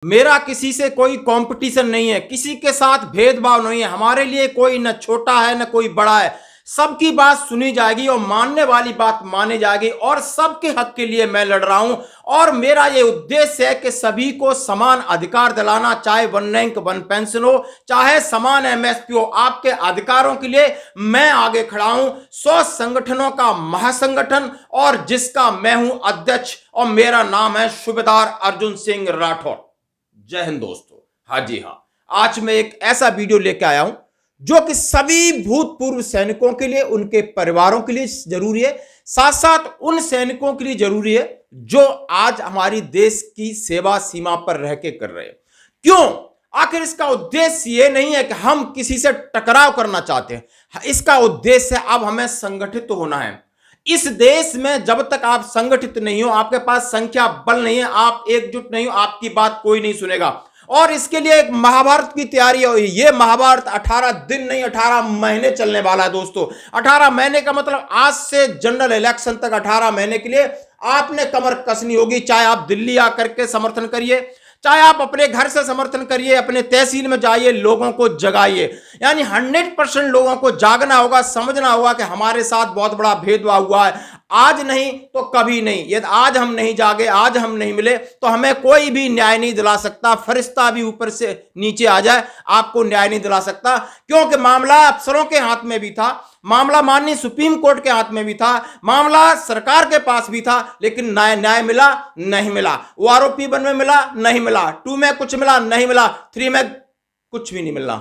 मेरा किसी से कोई कंपटीशन नहीं है, किसी के साथ भेदभाव नहीं है। हमारे लिए कोई न छोटा है न कोई बड़ा है। सबकी बात सुनी जाएगी और मानने वाली बात मानी जाएगी और सबके हक के लिए मैं लड़ रहा हूं। और मेरा ये उद्देश्य है कि सभी को समान अधिकार दिलाना, चाहे वन रैंक वन पेंशन हो, चाहे समान एमएसपी हो। आपके अधिकारों के लिए मैं आगे खड़ा हूं। 100 संगठनों का महासंगठन और जिसका मैं हूं अध्यक्ष, और मेरा नाम है सूबेदार अर्जुन सिंह राठौर। जय हिंद दोस्तों। हाँ जी हाँ, आज मैं एक ऐसा वीडियो लेके आया हूं जो कि सभी भूतपूर्व सैनिकों के लिए, उनके परिवारों के लिए जरूरी है, साथ साथ उन सैनिकों के लिए जरूरी है जो आज हमारी देश की सेवा सीमा पर रह के कर रहे हैं। क्यों? आखिर इसका उद्देश्य ये नहीं है कि हम किसी से टकराव करना चाहते हैं। इसका उद्देश्य है अब हमें संगठित होना है। इस देश में जब तक आप संगठित नहीं हो, आपके पास संख्या बल नहीं है, आप एकजुट नहीं हो, आपकी बात कोई नहीं सुनेगा। और इसके लिए एक महाभारत की तैयारी है। ये महाभारत 18 दिन नहीं 18 महीने चलने वाला है दोस्तों। 18 महीने का मतलब आज से जनरल इलेक्शन तक 18 महीने के लिए आपने कमर कसनी होगी। चाहे आप दिल्ली आकर के समर्थन करिए, चाहे आप अपने घर से समर्थन करिए, अपने तहसील में जाइए, लोगों को जगाइए। यानी 100% लोगों को जागना होगा, समझना होगा कि हमारे साथ बहुत बड़ा भेदभाव हुआ है। आज नहीं तो कभी नहीं। यदि आज हम नहीं जागे, आज हम नहीं मिले, तो हमें कोई भी न्याय नहीं दिला सकता। फरिश्ता भी ऊपर से नीचे आ जाए, आपको न्याय नहीं दिला सकता। क्योंकि मामला अफसरों के हाथ में भी था, मामला माननीय सुप्रीम कोर्ट के हाथ में भी था, मामला सरकार के पास भी था, लेकिन न्याय मिला नहीं मिला। आरोपी 1 में मिला नहीं मिला, 2 में कुछ मिला नहीं मिला, 3 में कुछ भी नहीं मिला।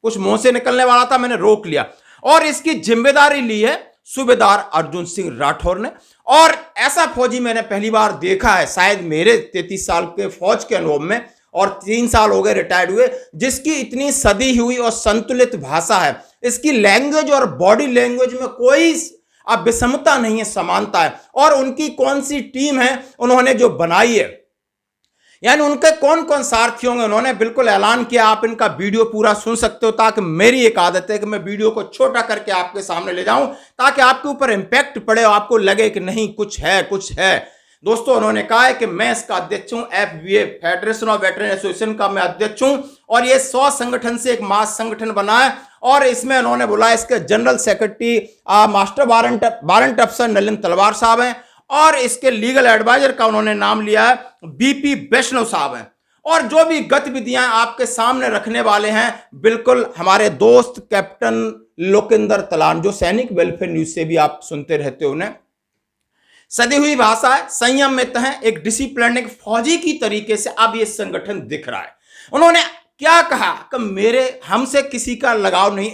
कुछ मुंह से निकलने वाला था, मैंने रोक लिया। और इसकी जिम्मेदारी ली है सूबेदार अर्जुन सिंह राठौर ने। और ऐसा फौजी मैंने पहली बार देखा है शायद मेरे 33 साल के फौज के अनुभव में, और 3 साल हो गए रिटायर्ड हुए, जिसकी इतनी सदी हुई और संतुलित भाषा है। इसकी लैंग्वेज और बॉडी लैंग्वेज में कोई अब विषमता नहीं है, समानता है। और उनकी कौन सी टीम है उन्होंने जो बनाई है, यानी उनके कौन कौन सारथी होंगे, उन्होंने बिल्कुल ऐलान किया। आप इनका वीडियो पूरा सुन सकते हो, ताकि मेरी एक आदत है कि मैं वीडियो को छोटा करके आपके सामने ले जाऊं, ताकि आपके ऊपर इंपैक्ट पड़े और आपको लगे कि नहीं कुछ है कुछ है। दोस्तों, उन्होंने कहा है कि मैं इसका अध्यक्ष हूं, FVA federation of veteran association का मैं अध्यक्ष हूं, और ये 100 संगठन से एक मास संगठन बना है। और इसमें उन्होंने बोला इसके जनरल सेक्रेटरी मास्टर वारंट अफसर नलिन तलवार साहब हैं, और इसके लीगल एडवाइजर का उन्होंने नाम लिया है BP वैष्णव साहब हैं। और जो भी गतिविधियां आपके सामने रखने वाले हैं, बिल्कुल हमारे दोस्त कैप्टन लोकेंद्र तलान, जो सैनिक वेलफेयर न्यूज से भी आप सुनते रहते हो, उन्हें सदी हुई भाषा है, संयम में है, एक डिसिप्लिन, एक फौजी की तरीके से अब ये संगठन दिख रहा है। उन्होंने क्या कहा कि मेरे हमसे किसी का लगाव नहीं,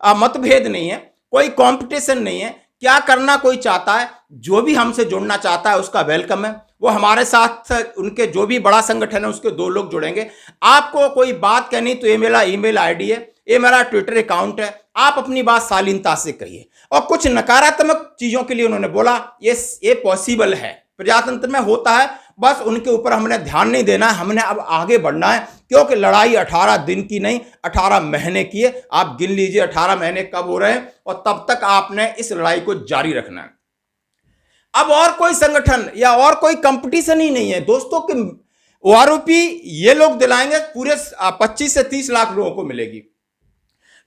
मतभेद नहीं है, कोई कंपटीशन नहीं है। क्या करना कोई चाहता है, जो भी हमसे जुड़ना चाहता है उसका वेलकम है। वो हमारे साथ, उनके जो भी बड़ा संगठन है उसके 2 लोग जुड़ेंगे। आपको कोई बात कहनी तो ये मेरा ईमेल आईडी है, ये मेरा ट्विटर अकाउंट है, आप अपनी बात शालीनता से कहिए। और कुछ नकारात्मक चीजों के लिए उन्होंने बोला ये पॉसिबल है, प्रजातंत्र में होता है, बस उनके ऊपर हमने ध्यान नहीं देना है, हमने अब आगे बढ़ना है। क्योंकि लड़ाई 18 दिन की नहीं 18 महीने की है। आप गिन लीजिए 18 महीने कब हो रहे हैं, और तब तक आपने इस लड़ाई को जारी रखना है। अब और कोई संगठन या और कोई कंपटीशन ही नहीं है दोस्तों कि आरोपी ये लोग दिलाएंगे, पूरे 25 से 30 लाख लोगों को मिलेगी।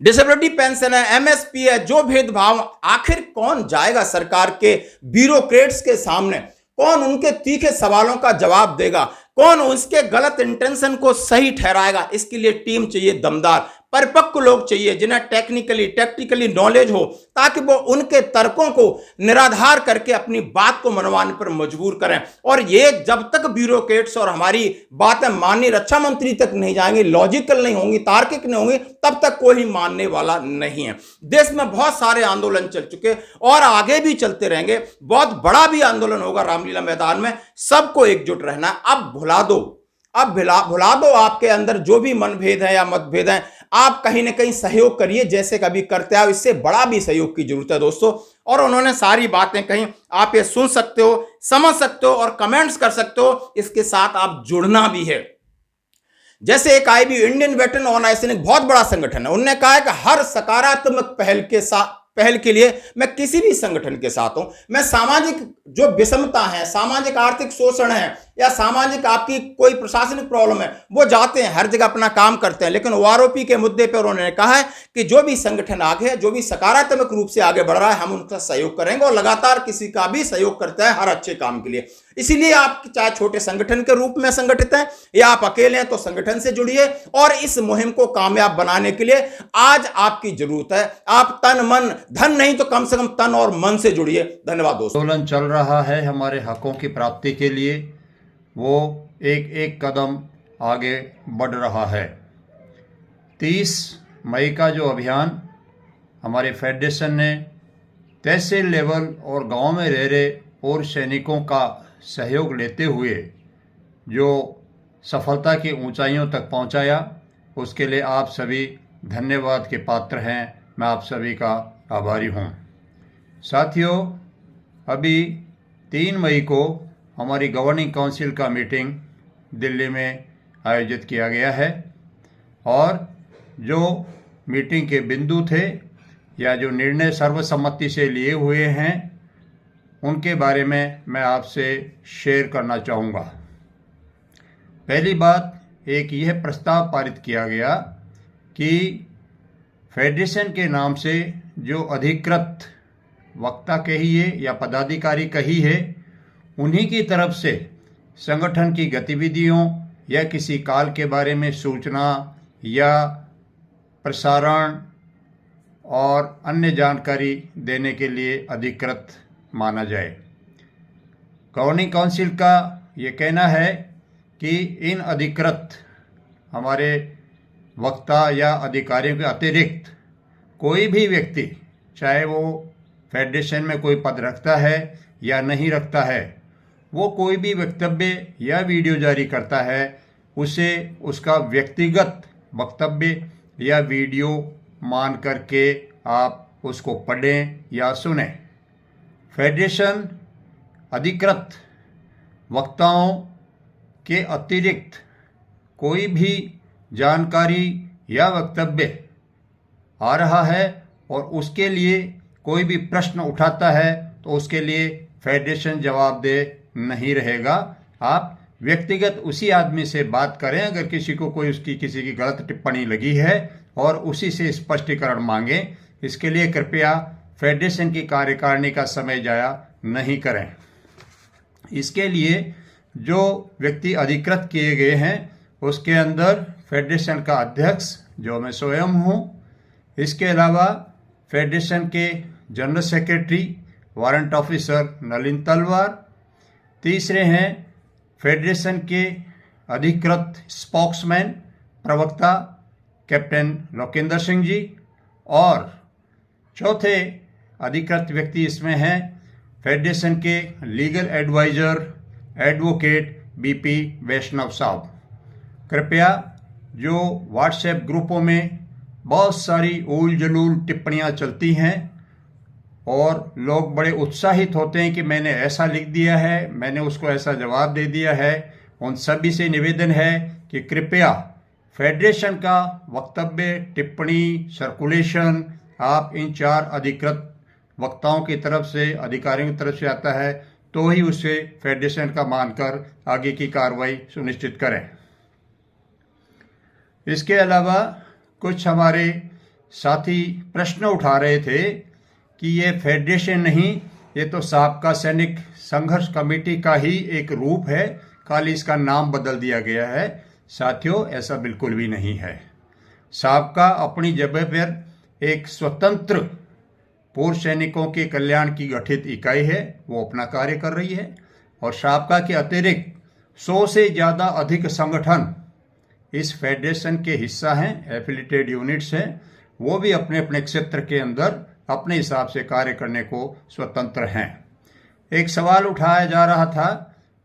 डिसेबिलिटी पेंशन है, MSP है, जो भेदभाव, आखिर कौन जाएगा सरकार के ब्यूरोक्रेट्स के सामने, कौन उनके तीखे सवालों का जवाब देगा, कौन उसके गलत इंटेंशन को सही ठहराएगा। इसके लिए टीम चाहिए, दमदार परिपक्व लोग चाहिए, जिन्हें टैक्टिकली नॉलेज हो, ताकि वो उनके तर्कों को निराधार करके अपनी बात को मनवाने पर मजबूर करें। और ये जब तक ब्यूरोक्रेट्स और हमारी बातें माननीय रक्षा मंत्री तक नहीं जाएंगी, लॉजिकल नहीं होंगी, तार्किक नहीं होंगी, तब तक कोई मानने वाला नहीं है। देश में बहुत सारे आंदोलन चल चुके और आगे भी चलते रहेंगे। बहुत बड़ा भी आंदोलन होगा रामलीला मैदान में। सबको एकजुट रहना है। अब भुला दो आपके अंदर जो भी मनभेद है या मतभेद है। आप कहीं ना कहीं सहयोग करिए, जैसे कभी करते आओ। इससे बड़ा भी सहयोग की जरूरत है दोस्तों। और उन्होंने सारी बातें कही, आप ये सुन सकते हो, समझ सकते हो और कमेंट्स कर सकते हो। इसके साथ आप जुड़ना भी है। जैसे एक IBU इंडियन वेटरन ऑर्गेनाइजेशन एक बहुत बड़ा संगठन है, उन्होंने कहा है कि हर सकारात्मक पहल के साथ पहल के लिए मैं किसी भी संगठन के साथ हूं। मैं सामाजिक जो विषमता है, सामाजिक आर्थिक शोषण है या सामाजिक आपकी कोई प्रशासनिक प्रॉब्लम है, वो जाते हैं हर जगह अपना काम करते हैं, लेकिन ओआरओपी के मुद्दे पर उन्होंने कहा है कि जो भी संगठन आगे है, जो भी सकारात्मक रूप से आगे बढ़ रहा है, हम उनका सहयोग करेंगे और लगातार किसी का भी सहयोग करता है हर अच्छे काम के लिए। इसीलिए आप चाहे छोटे संगठन के रूप में संगठित हैं या आप अकेले हैं, तो संगठन से जुड़िए और इस मुहिम को कामयाब बनाने के लिए आज आपकी जरूरत है। आप तन मन धन नहीं तो कम से कम तन और मन से जुड़िए। धन्यवाद दोस्तों। आंदोलन चल रहा है हमारे हकों की प्राप्ति के लिए, वो एक एक कदम आगे बढ़ रहा है। 30 मई का जो अभियान हमारे फेडरेशन ने तहसील लेवल और गांव में रह रहे और सैनिकों का सहयोग लेते हुए जो सफलता की ऊंचाइयों तक पहुंचाया, उसके लिए आप सभी धन्यवाद के पात्र हैं। मैं आप सभी का आभारी हूं। साथियों, अभी 3 मई को हमारी गवर्निंग काउंसिल का मीटिंग दिल्ली में आयोजित किया गया है और जो मीटिंग के बिंदु थे या जो निर्णय सर्वसम्मति से लिए हुए हैं, उनके बारे में मैं आपसे शेयर करना चाहूँगा। पहली बात, एक यह प्रस्ताव पारित किया गया कि फेडरेशन के नाम से जो अधिकृत वक्ता कहिए या पदाधिकारी कहिए, उन्हीं की तरफ से संगठन की गतिविधियों या किसी काल के बारे में सूचना या प्रसारण और अन्य जानकारी देने के लिए अधिकृत माना जाए। गवर्निंग काउंसिल का ये कहना है कि इन अधिकृत हमारे वक्ता या अधिकारियों के अतिरिक्त कोई भी व्यक्ति, चाहे वो फेडरेशन में कोई पद रखता है या नहीं रखता है, वो कोई भी वक्तव्य या वीडियो जारी करता है, उसे उसका व्यक्तिगत वक्तव्य या वीडियो मान करके आप उसको पढ़ें या सुनें। फेडरेशन अधिकृत वक्ताओं के अतिरिक्त कोई भी जानकारी या वक्तव्य आ रहा है और उसके लिए कोई भी प्रश्न उठाता है, तो उसके लिए फेडरेशन जवाबदेह नहीं रहेगा। आप व्यक्तिगत उसी आदमी से बात करें अगर किसी को कोई उसकी किसी की गलत टिप्पणी लगी है और उसी से स्पष्टीकरण मांगें। इसके लिए कृपया फेडरेशन की कार्यकारिणी का समय जाया नहीं करें। इसके लिए जो व्यक्ति अधिकृत किए गए हैं, उसके अंदर फेडरेशन का अध्यक्ष जो मैं स्वयं हूँ, इसके अलावा फेडरेशन के general secretary warrant officer Nalin तलवार, तीसरे हैं फेडरेशन के अधिकृत स्पोक्समैन प्रवक्ता कैप्टन लोकेंद्र सिंह जी, और चौथे अधिकृत व्यक्ति इसमें हैं फेडरेशन के लीगल एडवाइजर एडवोकेट बीपी वैष्णव साहब। कृपया जो व्हाट्सएप ग्रुपों में बहुत सारी ऊल जलूल टिप्पणियां चलती हैं और लोग बड़े उत्साहित होते हैं कि मैंने ऐसा लिख दिया है, मैंने उसको ऐसा जवाब दे दिया है, उन सभी से निवेदन है कि कृपया फेडरेशन का वक्तव्य, टिप्पणी, सर्कुलेशन आप इन 4 अधिकृत वक्ताओं की तरफ से, अधिकारियों की तरफ से आता है, तो ही उसे फेडरेशन का मानकर आगे की कार्रवाई सुनिश्चित करें। इसके अलावा कुछ हमारे साथी प्रश्न उठा रहे थे कि ये फेडरेशन नहीं, ये तो साबका सैनिक संघर्ष कमेटी का ही एक रूप है, खाली इसका नाम बदल दिया गया है। साथियों, ऐसा बिल्कुल भी नहीं है। साबका अपनी जगह पर एक स्वतंत्र पूर्व सैनिकों के कल्याण की गठित इकाई है, वो अपना कार्य कर रही है, और साबका के अतिरिक्त 100 से ज़्यादा अधिक संगठन इस फेडरेशन के हिस्सा हैं, एफिलिएटेड यूनिट्स हैं, वो भी अपने अपने क्षेत्र के अंदर अपने हिसाब से कार्य करने को स्वतंत्र हैं। एक सवाल उठाया जा रहा था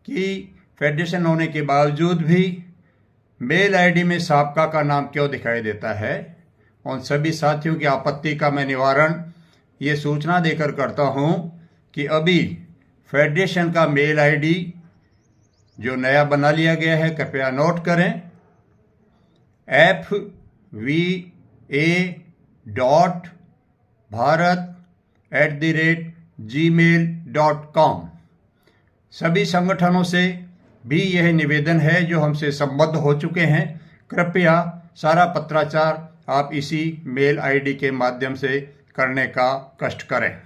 कि फेडरेशन होने के बावजूद भी मेल आईडी में साबका का नाम क्यों दिखाई देता है। उन सभी साथियों की आपत्ति का मैं निवारण ये सूचना देकर करता हूं कि अभी फेडरेशन का मेल आईडी जो नया बना लिया गया है, कृपया नोट करें, FVA.भारत gmail.com। सभी संगठनों से भी यह निवेदन है जो हमसे संबद्ध हो चुके हैं, कृपया सारा पत्राचार आप इसी मेल आईडी के माध्यम से करने का कष्ट करें।